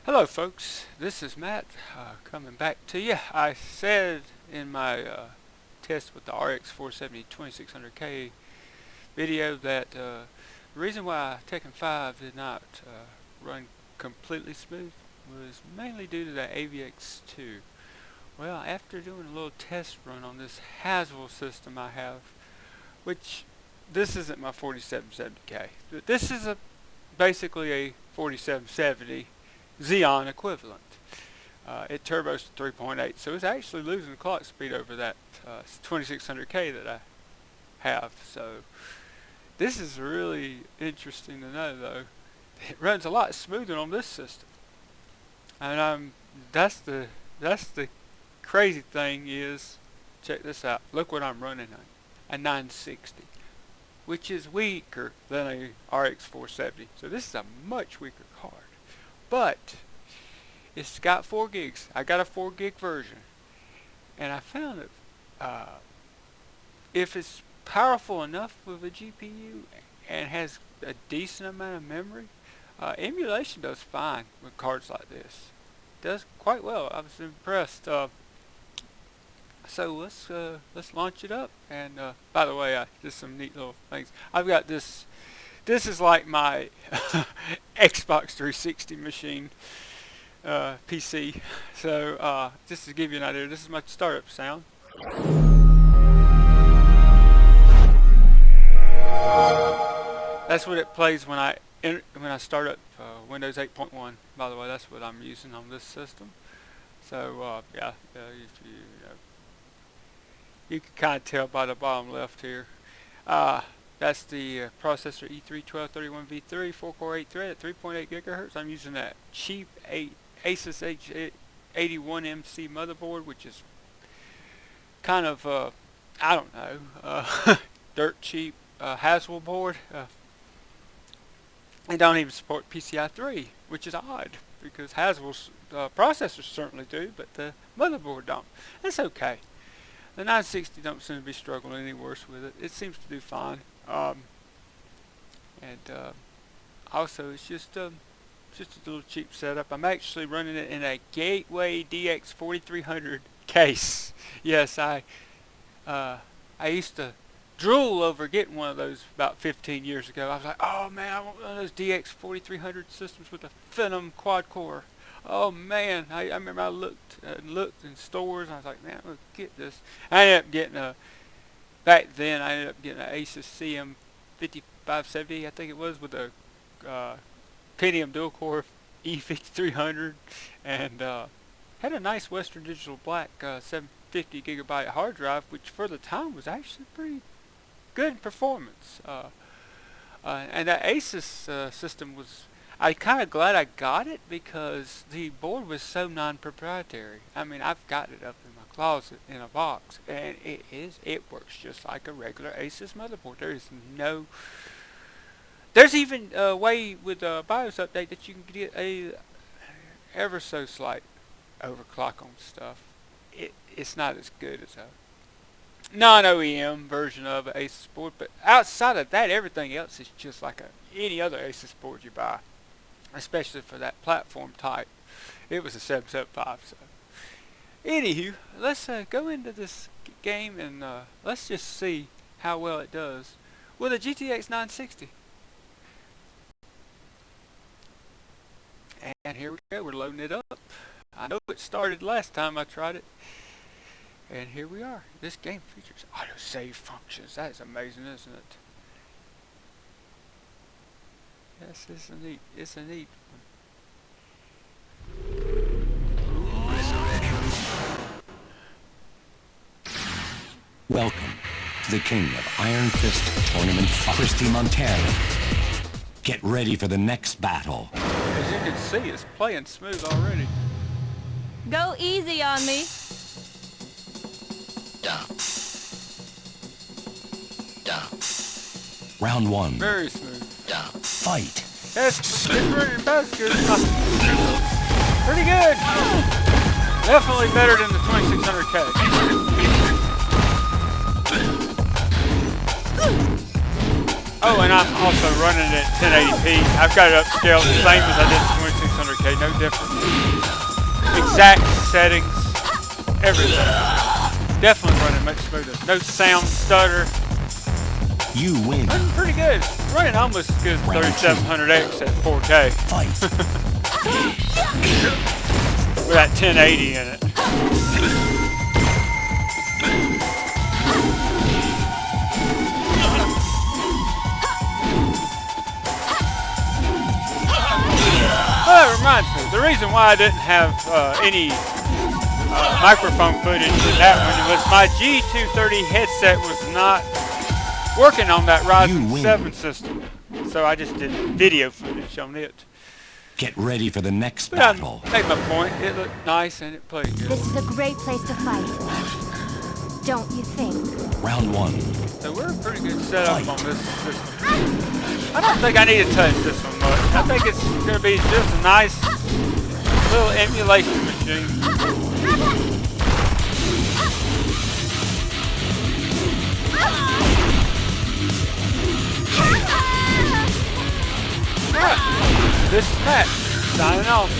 Hello folks, this is Matt coming back to you. I said in my test with the RX 470 2600K video that the reason why Tekken 5 did not run completely smooth was mainly due to the AVX2. Well, after doing a little test run on this Haswell system I have, which this isn't my 4770K, this is basically a 4770 Xeon equivalent. It turbos to 3.8, so it's actually losing the clock speed over that 2600K that I have. So this is really interesting to know, though. It runs a lot smoother on this system, and that's the crazy thing is, check this out. Look what I'm running on a 960, which is weaker than a RX 470. So this is a much weaker card. But it's got 4 gigs. I got a 4 gig version, and I found that if it's powerful enough with a GPU and has a decent amount of memory, emulation does fine with cards like this. It does quite well. I was impressed. So let's launch it up. And by the way, just some neat little things. I've got this. This is like my Xbox 360 machine PC. So just to give you an idea, this is my startup sound. That's what it plays when I start up Windows 8.1. By the way, that's what I'm using on this system. So yeah, you can kind of tell by the bottom left here. That's the processor E3-1231V3, 4-core 8-thread at 3.8 gigahertz. I'm using that cheap Asus H81MC motherboard, which is kind of, I don't know, dirt cheap Haswell board. They don't even support PCI 3, which is odd, because Haswell's processors certainly do, but the motherboard don't. That's okay. The 960 don't seem to be struggling any worse with it. It seems to do fine. Also, it's just a little cheap setup. I'm actually running it in a Gateway DX 4300 case. Yes, I used to drool over getting one of those about 15 years ago. I was like, oh man, I want one of those DX 4300 systems with a Phenom quad core. Oh man, I remember I looked in stores and I was like, man, let's get this. I ended up getting back then I ended up getting an Asus CM5570, I think it was, with a Pentium dual core E5300, and had a nice Western Digital Black 750 gigabyte hard drive, which for the time was actually pretty good in performance. And that Asus system was, I'm kind of glad I got it because the board was so non-proprietary. I mean, I've got it up in my closet in a box, and it works just like a regular Asus motherboard. There's even a way with a BIOS update that you can get a ever so slight overclock on stuff. It's not as good as a non-OEM version of an Asus board, but outside of that, everything else is just like any other Asus board you buy, especially for that platform type. It was a 775. So anywho, let's go into this game and let's just see how well it does with a GTX 960. And here we go, we're loading it up. I know it started last time I tried it. And here we are. This game features autosave functions. That is amazing, isn't it? Yes, it's a neat one. Welcome to the King of Iron Fist Tournament Fight, Christy Montana. Get ready for the next battle. As you can see, it's playing smooth already. Go easy on me. Round 1. Very smooth. Fight. That's pretty good. Pretty good. Definitely better than the 2600K. Oh, and I'm also running it at 1080p. I've got it upscaled the same as I did the 2600K. 4K, no different. Exact settings, everything. Definitely running much smoother. No sound stutter. You win. Running pretty good. Running almost as good as 3700X at 4K. Fight. With that 1080 in it. Well, that reminds me. The reason why I didn't have any microphone footage with that one was my G230 headset was not working on that Ryzen 7 system. So I just did video footage on it. Get ready for the next But battle. I made my point. It looked nice and it played good. This is a great place to fight. Don't you think? Round 1. So we're a pretty good setup on this system. I don't think I need to touch this one much. I think it's going to be just a nice little emulation machine. Alright, this is Matt, signing off.